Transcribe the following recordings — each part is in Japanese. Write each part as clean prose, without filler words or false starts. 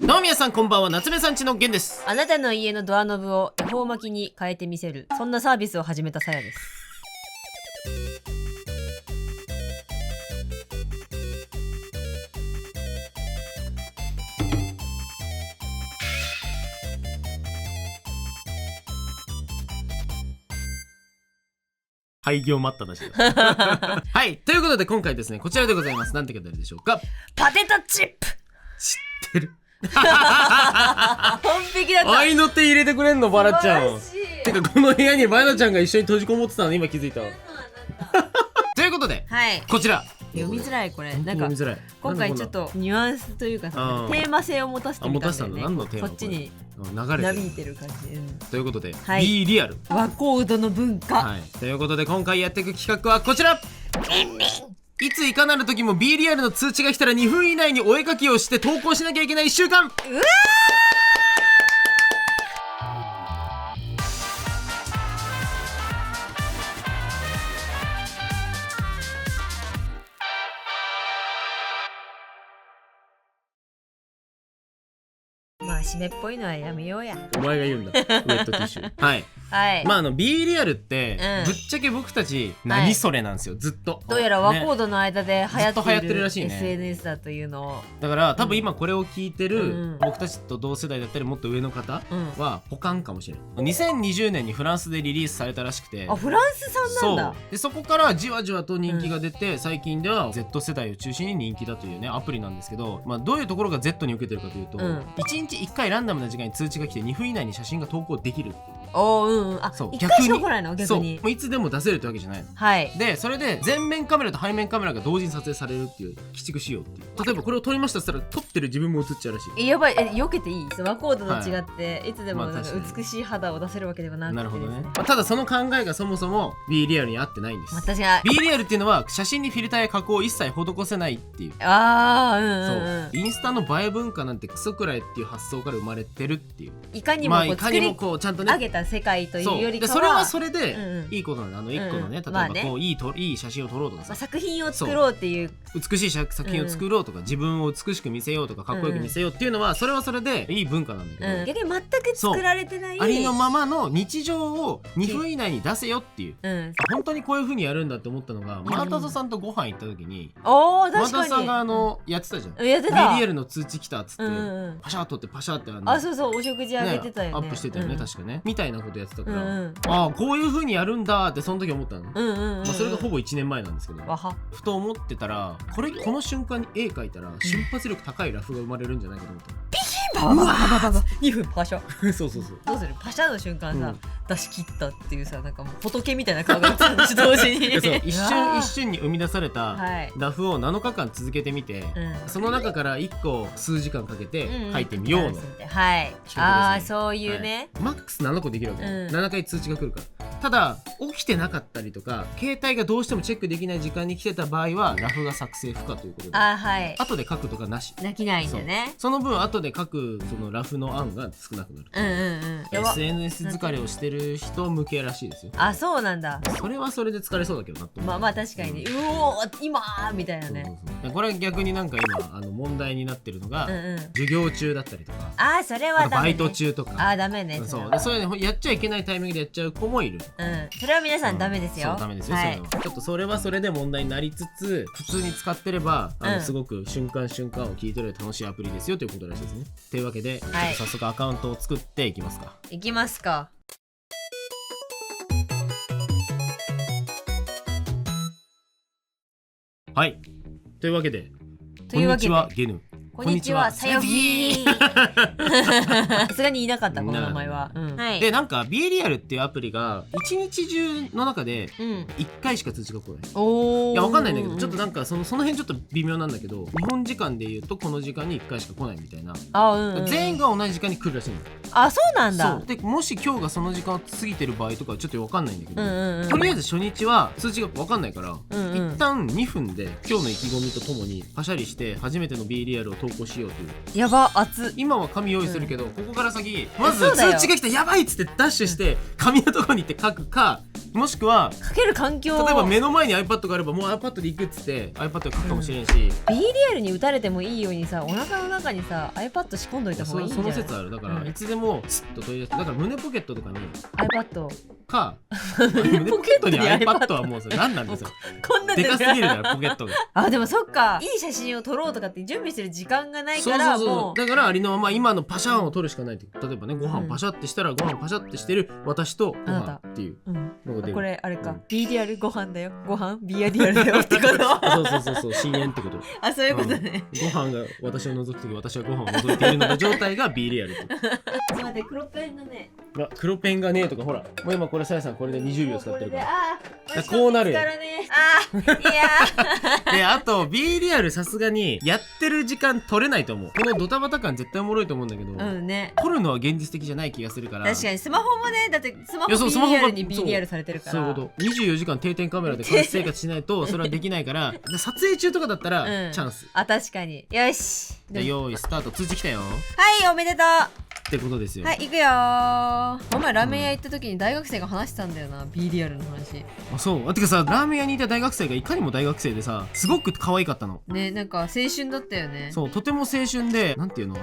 どうも皆さんこんばんは、夏目さんちのゲンです。あなたの家のドアノブを恵方巻きに変えてみせる、そんなサービスを始めたさやです。廃業待っただしだはい、ということで今回ですね、こちらでございます。なんて方でしょうか。パテトチップ。知ってる完璧だった。愛の手入れてくれんの、バラちゃん。素晴らしい。てかこの部屋にバラちゃんが一緒に閉じこもってたの今気づいたわ。ということで、はい。こちら読みづらいこれ。なんか読みづらい。今回ちょっとニュアンスというかさ、テーマ性を持たせてみたんだよね。何のテーマ？こっちに流れてなびいてる感じ。ということで、はい、B リアル和コードの文化。はい。ということで今回やっていく企画はこちら。いついかなる時も B リアルの通知が来たら2分以内にお絵描きをして投稿しなきゃいけない1週間。うわまあ締めっぽいのはやめようや。お前が言うんだ。ウェットティッシュ。はい。はい。まあB リアルって、うん、ぶっちゃけ僕たち何それなんですよ、ずっと。どうやら和コードの間で流行ってるらしいね。 SNS だというのを。だから多分今これを聞いてる、僕たちと同世代だったりもっと上の方は保管かもしれない。2020年にフランスでリリースされたらしくて。あ、フランス産なんだ。そうで、そこからじわじわと人気が出て、最近では Z 世代を中心に人気だというねアプリなんですけど、まあどういうところが Z に受けてるかというと、1日1回ランダムな時間に通知が来て2分以内に写真が投稿できるっていう。あ、そう、1回しか来ないの？逆に。そう、いつでも出せるってわけじゃないの。はい。で、それで前面カメラと背面カメラが同時に撮影されるっていう鬼畜仕様っていう。例えばこれを撮りましたって言ったら撮ってる自分も映っちゃうらしい。やばい、避けていい？和コードと違って、いつでもなんか美しい肌を出せるわけではなくて。なるほどね。ただその考えがそもそも B リアルに合ってないんです。私が B リアルっていうのは写真にフィルターや加工を一切施せないっていう。そう。インスタの映え文化なんてクソくらいっていう発想から生まれてるっていう。いかにも作り上げた世界というよりかは、それはそれでいいことなんだ。1個のね、例えばこういい写真を撮ろうとかさ、作品を作ろうっていう、美しい作品を作ろうとか、自分を美しく見せようとかかっこよく見せようっていうのは、それはそれでいい文化なんだけど、逆に全く作られてないありのままの日常を2分以内に出せよっていう、本当にこういう風にやるんだって思ったのが、マータゾさんとご飯行った時に、マータゾさんがやってたじゃん。やってた。 B リアルの通知来たっつってパシャー撮ってパシャーってそうそう、お食事あげてたよね。アップしてたよね、確かね。みたいなことやってたから、こういう風にやるんだってその時思ったの。それがほぼ1年前なんですけど、ふと思ってたら、この瞬間に絵描いたら瞬発力高いラフが生まれるんじゃないかと思った。ピキンババババババ2分パシャそうそうそう。どうする？パシャの瞬間さ、出し切ったっていうさ、なんかもう仏みたいな顔が映ったんでしょ、同時に。そう、一瞬に生み出されたラフを7日間続けてみて、その中から1個数時間かけて描いてみようの。はい。そういうね。マックス7個できるわけ。7回通知が来るから。ただ起きてなかったりとか、携帯がどうしてもチェックできない時間に来てた場合はラフが作成不可ということで、後で書くとかなし。できないんだね。その分後で書くそのラフの案が少なくなる。SNS 疲れをしてる人向けらしいですよ。あ、そうなんだ。それはそれで疲れそうだけどなと。まあ確かにね。うおー今みたいなね。これ逆になんか今問題になってるのが、授業中だったりとか、それはダメね。バイト中とか。ダメね。そういうのやっちゃいけないタイミングでやっちゃう子もいる。それは皆さんダメですよ。そう、ダメですよ。ちょっとそれはそれで問題になりつつ、普通に使ってればすごく瞬間瞬間を聞いてる楽しいアプリですよということらしいですね。というわけで、ちょっと早速アカウントを作っていきますか。いきますか。はい。というわけで、こんにちはゲヌ。こんにちは、さよぎー。さすがにいなかった、この名前は。で、なんか B リアルっていうアプリが一日中の中で1回しか通知が来ない。いや、わかんないんだけど、ちょっとなんかその辺ちょっと微妙なんだけど、日本時間で言うとこの時間に1回しか来ないみたいな。全員が同じ時間に来るらしいの。そうなんだ。で、もし今日がその時間を過ぎてる場合とかはちょっとわかんないんだけど、とりあえず初日は通知がわかんないから、一旦2分で今日の意気込みとともにパシャリして初めての B リアルを投稿しようという。やば熱。今は紙用意するけど、ここから先まずそうだよ通知が来たやばいっつってダッシュして紙のとこに行って書くか、もしくはかける環境を例えば目の前に iPad があればもう iPad で行くっつって iPad で書くかもしれんし、B リアルに打たれてもいいようにさ、お腹の中にさ iPad 仕込んどいた方がいいんじゃない？その説ある。だからいつでもスッと取り出して、だから胸ポケットとかに iPad か胸ポケットに iPad はもうそれ何なんですよ。こんなんでかすぎるからポケットが。あ、でもそっか、いい写真を撮ろうとかって準備する時間がないそうから、そうもそう。だからありのまま今のパシャンを撮るしかないって。例えばね、ご飯パシャってしたらご飯パシャってしてる私とご飯っていうう、のが出る。これあれか、B リアルご飯だよ、ご飯 B リアルだよってことそう深淵ってこと。あ、そういうことね。ご飯が私を覗くとき私はご飯を覗いているのが状態が B リアルって。待って、黒ペンのね、黒ペンがねえとかほら、もう今これさやさんこれで20秒使ってるから。あこうなるよからね、いやで、あと B リアルさすがにやってる時間取れないと思う。このドタバタ感絶対おもろいと思うんだけど、うんね、撮るのは現実的じゃない気がするから。確かにスマホもね、だってスマホいやそう B スマホがリアルに B リアルされてるから、そういうこと。24時間定点カメラで監視生活しないとそれはできないからで撮影中とかだったらうんチャンス。あ、確かに。よし、じゃあ用意スタート。通知来たよはい、おめでとう。ってことですよ。はい、行くよー。この前ラーメン屋行った時に大学生が話してたんだよな、B リアルの話。あ、そう。てかさ、ラーメン屋にいた大学生がいかにも大学生でさ、すごく可愛かったの。ね、なんか青春だったよね。そう、とても青春で、なんていうの、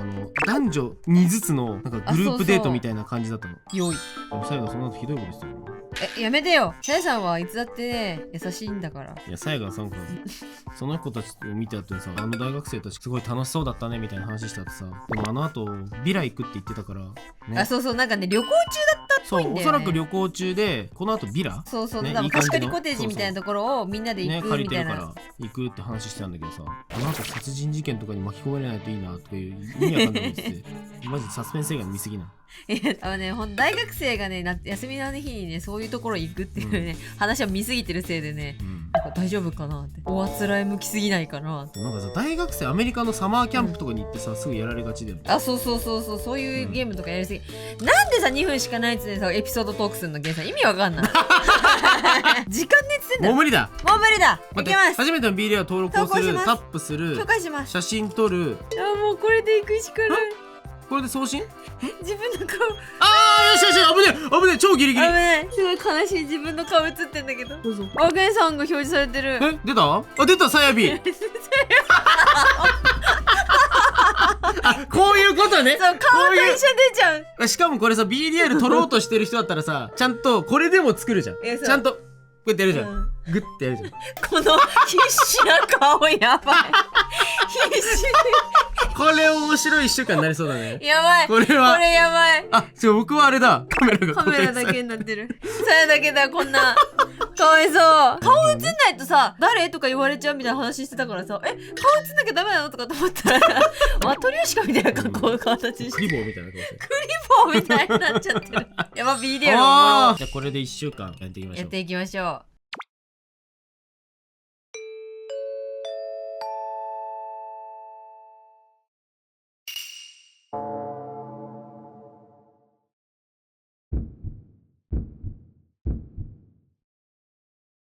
男女2ずつのなんかグループデートみたいな感じだったの。良い。でも最後その後ひどいことしてるよ。やめてよ。さやさんはいつだってね、優しいんだから。いや、さやがさ、その子たちを見てあってさ、大学生たちすごい楽しそうだったねみたいな話してあってさ、でもあの後ビラ行くって言ってたから、ね、あ、そうそう、なんかね、旅行中だったっぽいんだよね。そう、おそらく旅行中でこの後ビラそうそう、ね多分貸し借りいい感じのコテージみたいなところをみんなで行く借りみたいな。てるから行くって話してたんだけどさ、あの後殺人事件とかに巻き込まれないといいなとかいう意味わかんないこと言っててマジサスペンス映画の見すぎな。いや、ね、ほんと大学生がね、休みの日にね、そういうところ行くっていうね、話を見すぎてるせいでね、なんか大丈夫かなって、おあつらい向きすぎないかなって。なんかさ、大学生アメリカのサマーキャンプとかに行ってさ、すぐやられがちだよね。あ、そうそうそうそう、そういうゲームとかやりすぎ、なんでさ2分しかないっつってさエピソードトークするの、ゲンさん意味わかんない時間ねっつってんだろ。もう無理だ。もう無理だ。い待ってけます。初めての B リア登録をする、投稿しますタップする許、可します。写真撮る、あ、もうこれで行くしかない。これで送信。自分の顔あー、よしよし、危ねえ超ギリギリ。危ない、すごい悲しい、自分の顔映ってんだけど。どうぞ。あ、ゲンさんが表示されてる。え、出た？あ、出た、さやび。あ、こういうことね。そう、顔と一緒に出ちゃう。しかもこれさ、 B リアル撮ろうとしてる人だったらさ、ちゃんとこれでも作るじゃん。え、そうちゃんとこうやってやるじゃん、うんグッてやるじゃん。この必死な顔やばい。必死。これ面白い1週間になりそうだね。やばい。これはこれやばい。あ、違う、僕はあれだ、カメラがカメラだ固定されけになってる。さやだけだ、こんな。かわいそう。顔映んないとさ、誰とか言われちゃうみたいな話してたからさ、顔映んなきゃダメなのとかと思ったら、マトリョーシカみたいな形して、クリボーみたいな顔してる。クリボーみたいになっちゃってる。やば、ビデオあー、じゃあこれで1週間やっていきましょう。やっていきましょう。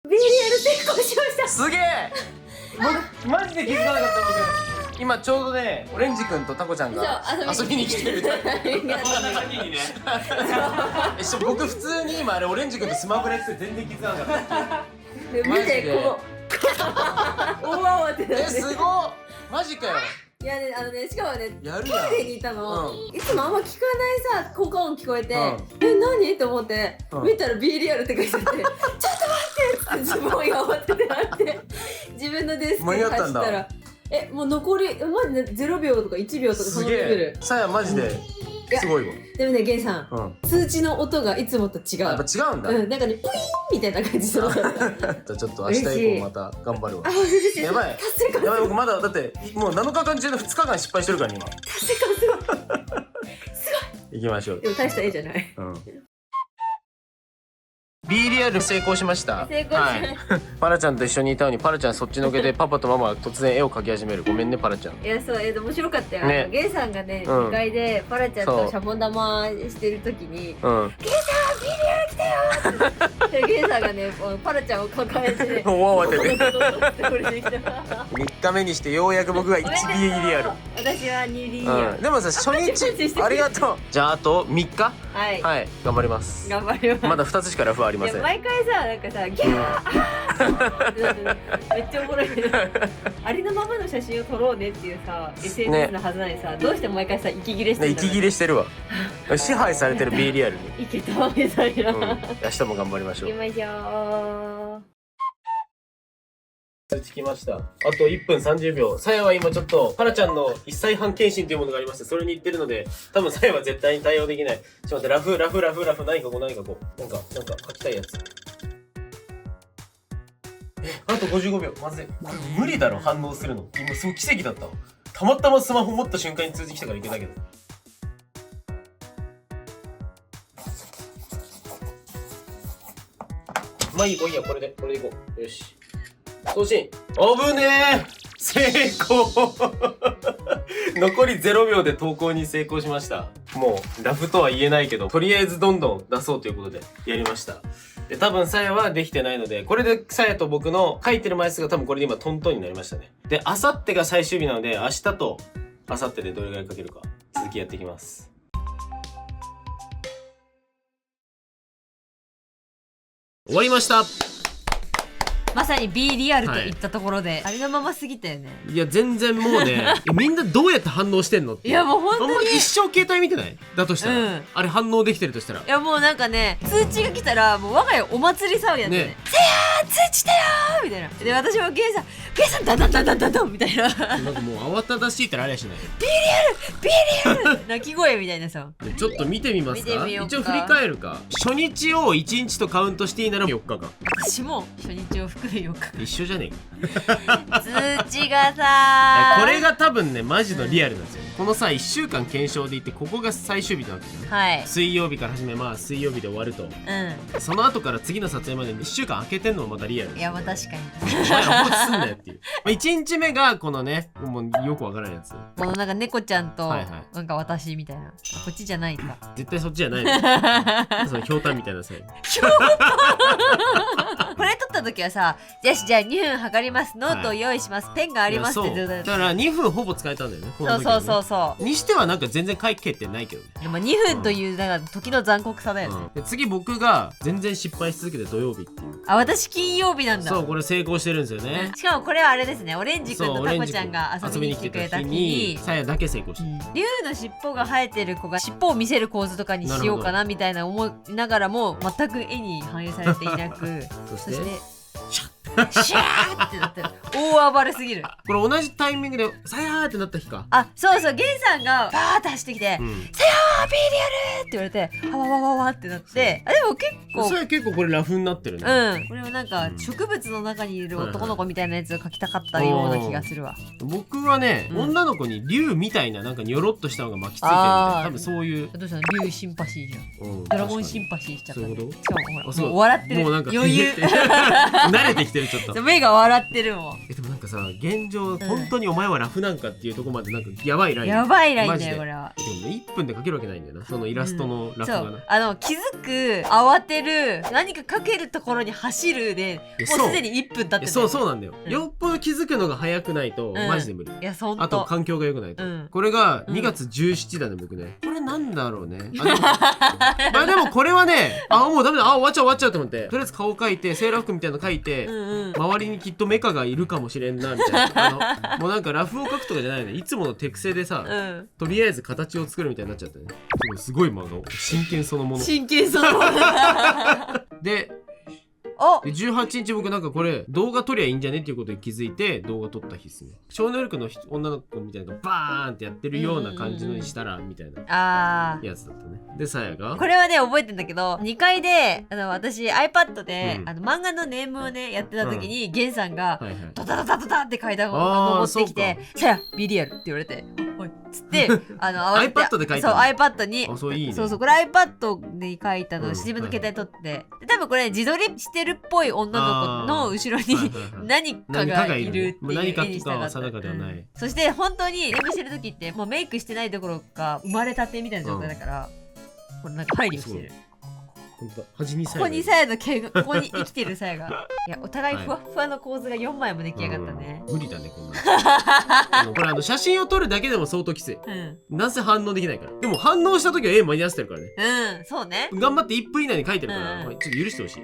ビリヤル成功しました。すげえ。僕マジで気づかなかった僕。今ちょうどね、オレンジ君とタコちゃんが遊びに来てる。僕普通に今あれオレンジ君とスマブラって全然気づかなかった。見て、この大慌てだね。すごっ。マジかよ。いやね、しかもね、やるやん。トイレにいたの、いつもあんま聞かないさ、効果音聞こえて、うん何と思って、見たら B リアルって書いてあって、ちょっと待ってって自分を慌ててなって自分のデスクに走ったら、もう残りマジで0秒とか1秒とかそのレベル。さやマジですごいわ。でもね、ゲンさん、通知の音がいつもと違う。やっぱ違うんだ。なんかね、プイーンみたいな感じの。じゃあちょっと明日以降また頑張るわ。やばい。達成感。やばい、僕まだだってもう7日間中の2日間失敗してるからね今。達成感すごい。す行きましょう。ごい。でも大した絵じゃない。B リアル成功しました。成功しました。パラちゃんと一緒にいたのにパラちゃんそっちのけでパパとママは突然絵を描き始める。ごめんねパラちゃん。いや、そう、面白かったよ。ねゲンさんがね、うん2階でパラちゃんとシャボン玉してる時に、うん。ゲンさん、ビリヤル来ってゲンさんがねパラちゃんを抱えてね大慌てでってこれできた3日目にしてようやく僕が1ビリアル。私は2リアル、でもさ初日ありがとう。じゃああと3日はい頑張ります。頑張ります。まだ2つしかラフはありません。毎回さなんかさギャーめっちゃおもろいけどありのままの写真を撮ろうねっていうさ SNS のはずなのにさ、どうして毎回さ息切れしてるんだろう。息切れしてるわ。支配されてる B リアルにいけたみたいな、明日も頑張りましょう。行きましょう。通知来ました。あと1分30秒。さやは今ちょっとパラちゃんの1歳半検診というものがありまして、それに行ってるので多分さやは絶対に対応できない。ちょっと待って、ラフ何かこう何かこうなんか書きたいやつ。あと55秒。まずい。これ無理だろ、反応するの。今すごい奇跡だったわ。たまたまスマホ持った瞬間に通知来たからいけたけど。まあいい、これでいこう。よし。送信。危ねえ、成功残り0秒で投稿に成功しました。もうラフとは言えないけど、とりあえずどんどん出そうということでやりました。で、多分さやはできてないので、これでさやと僕の書いてる枚数が多分これで今トントンになりましたね。で、あさってが最終日なので、明日とあさってでどれぐらい書けるか続きやっていきます。終わりました。まさに B リアルといったところで、ありのまますぎたよね。いや全然もうねみんなどうやって反応してんのって。いやもう本当に一生携帯見てないだとしたら、あれ反応できてるとしたら、いやもうなんかね、通知が来たらもう我が家お祭り騒ぎやってね、せやー通知だよーみたいな。で私もゲンさんダダンみたいななんかもう慌ただしいってあれやしない。 B リアル泣き声みたいなさ。ちょっと見てみますか。見てみようか。一応振り返るか。初日を1日とカウントしていいなら4日か。私も初日を含め4日。一緒じゃねえか通知がさこれが多分ねマジのリアルなんですよ。このさ1週間検証でいって、ここが最終日なわけじゃん。はい。水曜日から始め、まあ水曜日で終わると、その後から次の撮影まで1週間空けてんのもまたリアル。いやまあ確かにお前放置すんなよっていう1日目がこのね、もうよくわからないやつ。このなんか猫ちゃんとなんか私みたいな、こっちじゃないか。絶対そっちじゃないのそのひょうたんみたいなさこれ撮った時はさ、よしじゃあ2分測ります、ノートを用意します、ペンがありますって状態だった。だから2分ほぼ使えたんだよね、この時はね。そうにしてはなんか全然書けてないけどね。でも2分というなんか時の残酷さだよね。で次僕が全然失敗し続けて土曜日っていう。あ、私金曜日なんだ。そう、これ成功してるんですよね。しかもこれはあれですね、オレンジくんとタコちゃんが遊びに来てくれた日にさやだけ成功して、竜の尻尾が生えてる子が尻尾を見せる構図とかにしようかなみたいな思いながらも全く絵に反映されていなくそしてシャーってなってる。大暴れすぎる。これ同じタイミングでさやーってなった日か。あ、そうそう、ゲンさんがバーって走ってきて、さやー B リアルって言われて、わわわわってなって、あ、でも結構それ結構これラフになってるね。これはなんか植物の中にいる男の子みたいなやつを描きたかったような気がするわ。僕はね、女の子に竜みたいななんかニョロっとしたのが巻きついてるみたいな、多分そういう。どうしたの？竜シンパシーじゃん。ドラゴンシンパシーしちゃった。そういうこと？しかもほら、もう笑ってる。もうなんか余裕。慣れてきてるちょっと。目が笑ってるもん。でもなんかさ、現状本当にお前はラフなんかっていうところまでなんかやばいライン。やばいラインだよこれは。でもね、1分で描けるわけないんだよな、そのイラストのラフがな。気づく、慌てる、何か描けるところに走るで、もうすでに1分経ってる。そうなんだよ。よっぽど気づくのが早くないとマジで無理。いや、そんと。あと環境が良くないと。これが2月17だね、僕ね。これなんだろうね。まあでもこれはね、もうダメだ、終わっちゃうと思って、とりあえず顔描いて、セーラー服みたいなの描いて、周りにきっとメカがいるかもしれんなみたいな。もうなんかラフを描くとかじゃないね、いつもの手癖でさ、とりあえず形を作るみたいになっちゃったね。すごい漫画、真剣そのもの。真剣そのもので18日僕なんかこれ動画撮りゃいいんじゃねっていうことに気づいて動画撮った日っすね。超能力の女の子みたいなのがバーンってやってるような感じのにしたらみたいなやつだったね。でさやがこれはね覚えてんだけど、2階で私 iPad で、漫画のネームをねやってた時に、ゲンさんがドタドタドタって階段を登ってきて「さやビリアル」って言われて「おい」っつってiPad で書いたそう iPad にそうこれ iPad で書いたのを自分の携帯撮って多分これ自撮りしてるっぽい女の子の後ろに何かがいるっていう絵にしたかった。そして本当にゲームしてる時ってもうメイクしてないどころか生まれたてみたいな状態だから、これなんか配慮してる。本当だ端にここにさやの毛がここに生きてるさやがいやお互いふわふわの構図が4枚も出来上がったね、無理だねこんなこれ写真を撮るだけでも相当きつい、なぜ反応できないからでも反応した時は絵間に合わせてるからねそうね頑張って1分以内に描いてるから、ちょっと許してほしい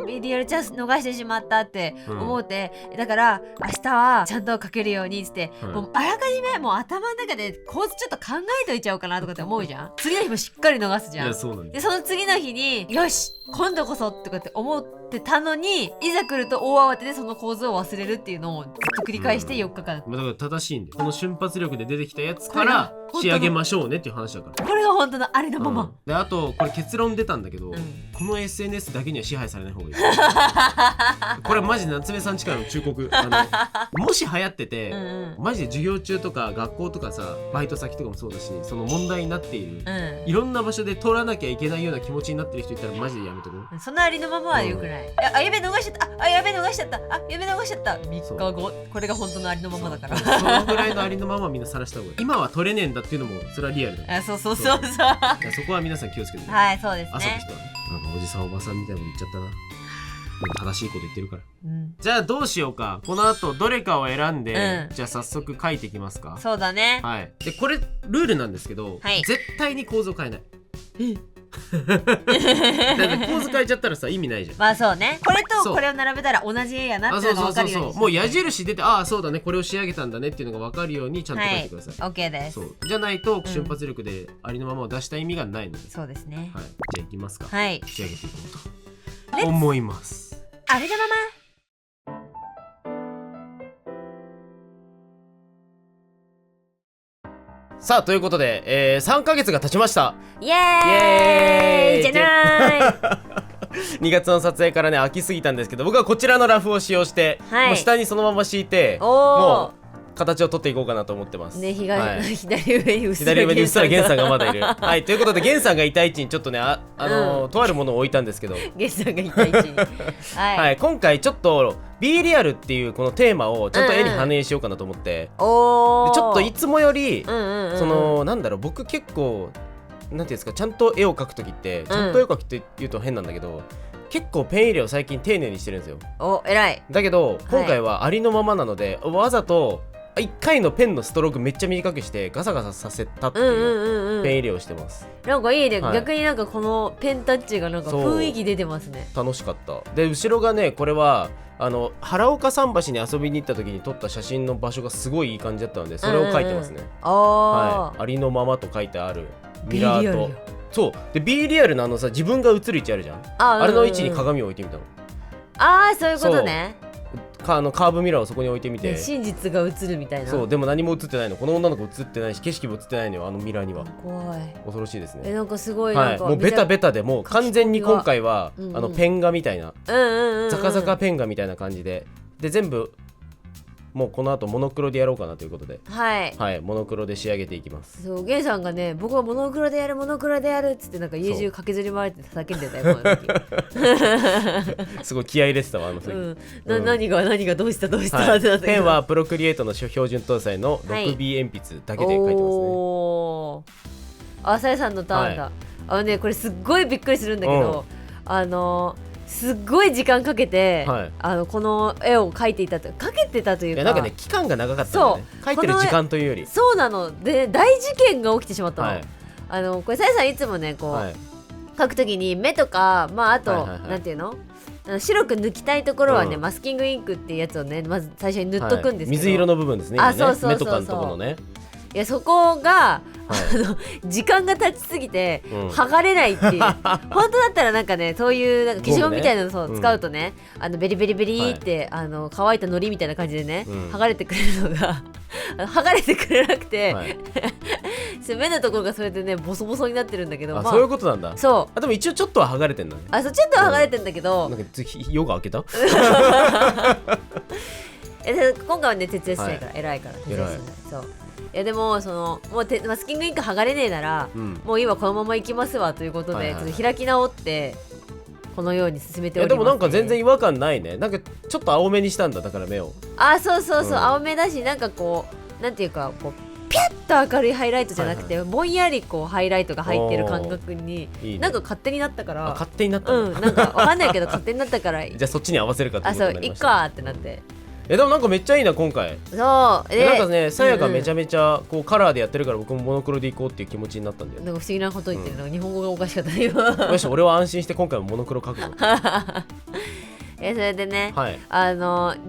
ビデオチャンス逃してしまったって思って、だから明日はちゃんと描けるようにって、もうあらかじめもう頭の中で構図ちょっと考えといちゃおうかなとかって思うじゃん次の日もしっかり逃すじゃん。いやそうなんだ。でその次の日によし今度こそとかって思ってたのにいざ来ると大慌てでその構図を忘れるっていうのをずっと繰り返して4日間、だから正しいんでこの瞬発力で出てきたやつから仕上げましょうねっていう話だからこれが本当のありのまま、であとこれ結論出たんだけど、この SNS だけには支配されない方がいいこれマジで夏目さん力の忠告もし流行ってて、マジで授業中とか学校とかさバイト先とかもそうだしその問題になっている、いろんな場所で取らなきゃいけないような気持ちになってる人いたらマジでやめとこう。そのありのままはよくない、あやべ逃しちゃったやべ逃しちゃったやべ逃しちゃった3日後これが本当のありのままだからそのぐらいのありのままみんな晒した方がいい今は取れねえんだっていうのもそれはリアルだそうそこは皆さん気をつけてはいそうですね朝の人はねなんかおじさんおばさんみたいなこと言っちゃったなでも正しいこと言ってるから、じゃあどうしようかこの後どれかを選んで、じゃあ早速書いていきますか。そうだね。はいでこれルールなんですけど、絶対に構図を変えないだって構図変えちゃったらさ意味ないじゃん。まあそうねこれとこれを並べたら同じ絵やなっていうのが分かるようにもう矢印出てそうだねこれを仕上げたんだねっていうのが分かるようにちゃんと書いてください。OK です。そうじゃないと瞬発力でありのままを出した意味がないので、そうですね。はいじゃあいきますか。はい仕上げていこうと思います。ありのままさあということで、3ヶ月が経ちました。イエーイじゃない2月の撮影からね飽きすぎたんですけど僕はこちらのラフを使用して、もう下にそのまま敷いてもう形を取っていこうかなと思ってますね。左上にうっすら源さんがまだいるはいということで源さんがいた位置にちょっとねとあるものを置いたんですけど源さんがいた位置にはい今回ちょっと B リアルっていうこのテーマをちゃんと絵に反映しようかなと思ってちょっといつもよりそのなんだろう僕結構なんていうんですかちゃんと絵を描くときってちゃんと絵を描くって言うと変なんだけど結構ペン入れを最近丁寧にしてるんですよ。偉い。だけど今回はありのままなのでわざと1回のペンのストロークめっちゃ短くしてガサガサさせたっていうペン入れをしてます。なんかいいね、逆になんかこのペンタッチがなんか雰囲気出てますね。楽しかった。で後ろがねこれは原岡桟橋に遊びに行った時に撮った写真の場所がすごいいい感じだったのでそれを描いてますね。ありのままと書いてあるミラーとそうで B リアルのさ自分が映る位置あるじゃん。あれの位置に鏡を置いてみたの。そういうことね。カーブミラーをそこに置いてみて真実が映るみたいな。そうでも何も映ってないの。この女の子映ってないし景色も映ってないのよミラーには。怖い。恐ろしいですね。なんかすごいなんか、もうベタベタでもう完全に今回はペン画みたいなザカザカペン画みたいな感じで全部もうこの後モノクロでやろうかなということでモノクロで仕上げていきます。そうゲンさんがね僕はモノクロでやるっつってなんか家中駆けずり回って叫んでたよこの時すごい気合い入れてたわ時、何がどうしたペンはプロクリエイトの標準搭載の 6B 鉛筆だけで書いてますね。さやさんのターンだ。ねこれすっごいびっくりするんだけどすっごい時間かけて、この絵を描いていたとかけてたというかなんかね期間が長かったんだね。描いてる時間というよりそうなので大事件が起きてしまったの。これさやさんいつもねこう、描くときに目とかあと、なんていうの白く抜きたいところはね、マスキングインクっていうやつをねまず最初に塗っとくんですけど、水色の部分ですね。目とかのところのね。いやそこが、時間が経ちすぎて、剥がれないっていう本当だったらなんかねそういうなんか消しゴムみたいなのを使うとね、ベリベリベリって、乾いた糊みたいな感じでね、剥がれてくれるのが剥がれてくれなくて、目のところがそれでねボソボソになってるんだけど、そういうことなんだ。そうでも一応ちょっとは剥がれてんだね。そうちょっとは剥がれてんだけど、なんか夜が明けた今回はね徹夜してないから偉いから徹夜してない。そういやでももうマスキングインク剥がれねえなら、もう今このまま行きますわということで、ちょっと開き直ってこのように進めております、でもなんか全然違和感ないね。なんかちょっと青めにしたんだ。だから目をそう、青めだしなんかこうなんていうかこうピャッと明るいハイライトじゃなくて、ぼんやりこうハイライトが入ってる感覚にいいねなんか勝手になったから。勝手になったんだ、なんかわかんないけど勝手になったからじゃあそっちに合わせるかってことになりました。いっかってなって。でもなんかめっちゃいいな今回。そうなんかね、さやがめちゃめちゃこうカラーでやってるから僕もモノクロでいこうっていう気持ちになったんだよ。なんか不思議なこと言ってるの、日本語がおかしかったね今。よし、俺は安心して今回もモノクロ描くの。それでね、はい、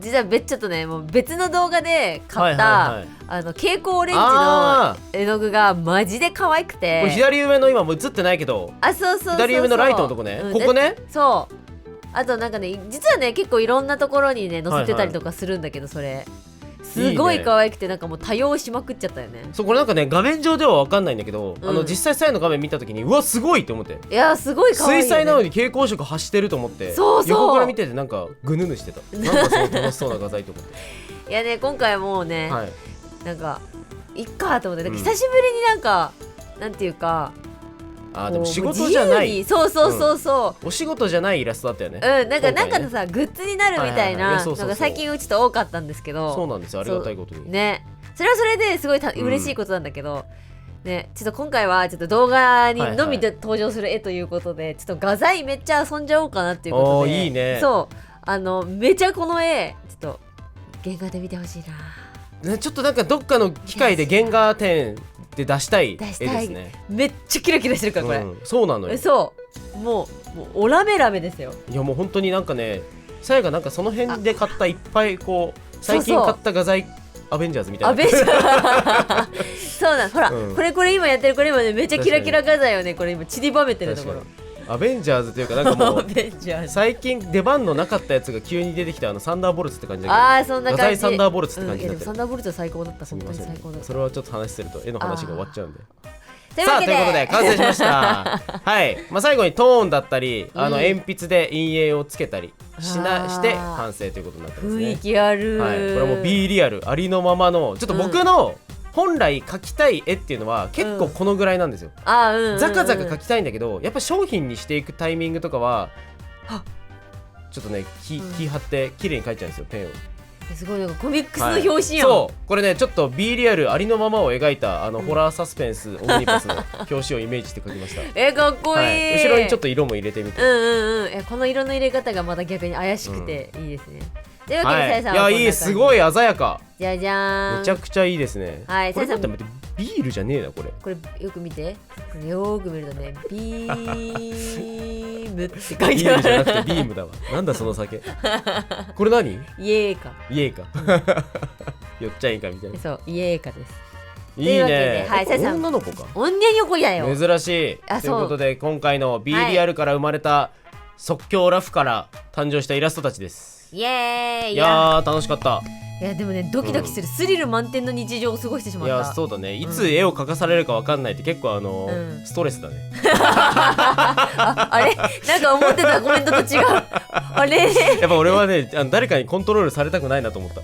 実はちょっとねもう別の動画で買った、蛍光オレンジの絵の具がマジで可愛くて、これ左上の今もう映ってないけど、そう左上のライトのとこね、ここね。そうあとなんかね実はね結構いろんなところにね載せてたりとかするんだけど、それすごい可愛くてなんかもう多用しまくっちゃったよね。そうこれなんかね画面上では分かんないんだけど、実際さやの画面見た時にうわすごいって思って、いやすごい可愛い、ね、水彩なのに蛍光色発してると思って、横から見ててなんかぐぬぬしてた。なんかその楽しそうな画材と思って。いやね今回もうね、なんかいっかと思って、久しぶりになんかなんていうか。でも仕事じゃない、そう、お仕事じゃないイラストだったよね。なんかのさグッズになるみたいなのが最近ちょっと多かったんですけど、そうなんですよ、ありがたいことにね。それはそれですごい嬉しいことなんだけど、ね、ちょっと今回はちょっと動画にのみで登場する絵ということで、ちょっと画材めっちゃ遊んじゃおうかなっていうことで、いいね。そうめちゃこの絵ちょっと原画で見てほしいな。ちょっとなんかどっかの機械で原画展で出したい絵ですね。めっちゃキラキラしてるからこれ、そうなのよ。そうもうオラメラメですよ。いやもう本当になんかね、さやがなんかその辺で買ったいっぱいこう最近買った画材アベンジャーズみたいな。アベンジャーそうなんほら、これ今やってるこれ今ねめっちゃキラキラ画材をねこれ今散りばめてるところ。アベンジャーズというかなんかもう最近出番のなかったやつが急に出てきたサンダーボルツって感じだけど、そんな感じ。画材サンダーボルツって感じだった。サンダーボルツは最高だった。本当に最高だった。それはちょっと話してると絵の話が終わっちゃうんで。さあということで完成しました。はい、最後にトーンだったり鉛筆で陰影をつけたりして完成ということになってますね。雰囲気ある。これはもう B リアルありのままのちょっと僕の本来描きたい絵っていうのは結構このぐらいなんですよ。ザカザカ描きたいんだけど、やっぱ商品にしていくタイミングとかはちょっとね気張って綺麗に描いちゃうんですよ、ペンを。すごいなんかコミックスの表紙やん。そうこれねちょっと B リアルありのままを描いたホラーサスペンスオムニバスの表紙をイメージして描きました。かっこいい。後ろにちょっと色も入れてみて、この色の入れ方がまた逆に怪しくていいですね。というわけでさやさんは、いやいい、すごい鮮やか。じゃじゃーん、めちゃくちゃいいですね。はい、これ待ってビールじゃねえなこれよく見て、これよーく見るとねビームって書いてある。ビールじゃなくてビームだわ。なんだその酒。これ何？イエーカ。イエーカ。よっちゃいいかみたいな。そうイエーカです。いいね。はい、女の子か。女の子やよ。珍しい。ということで今回の B リアルから生まれた即興ラフから誕生したイラストたちです。イエーイ。いやー楽しかった。いやでもねドキドキする、スリル満点の日常を過ごしてしまった。いやそうだね、いつ絵を描かされるかわかんないって結構ストレスだね。あれなんか思ってたコメントと違う。あれやっぱ俺はね誰かにコントロールされたくないなと思った。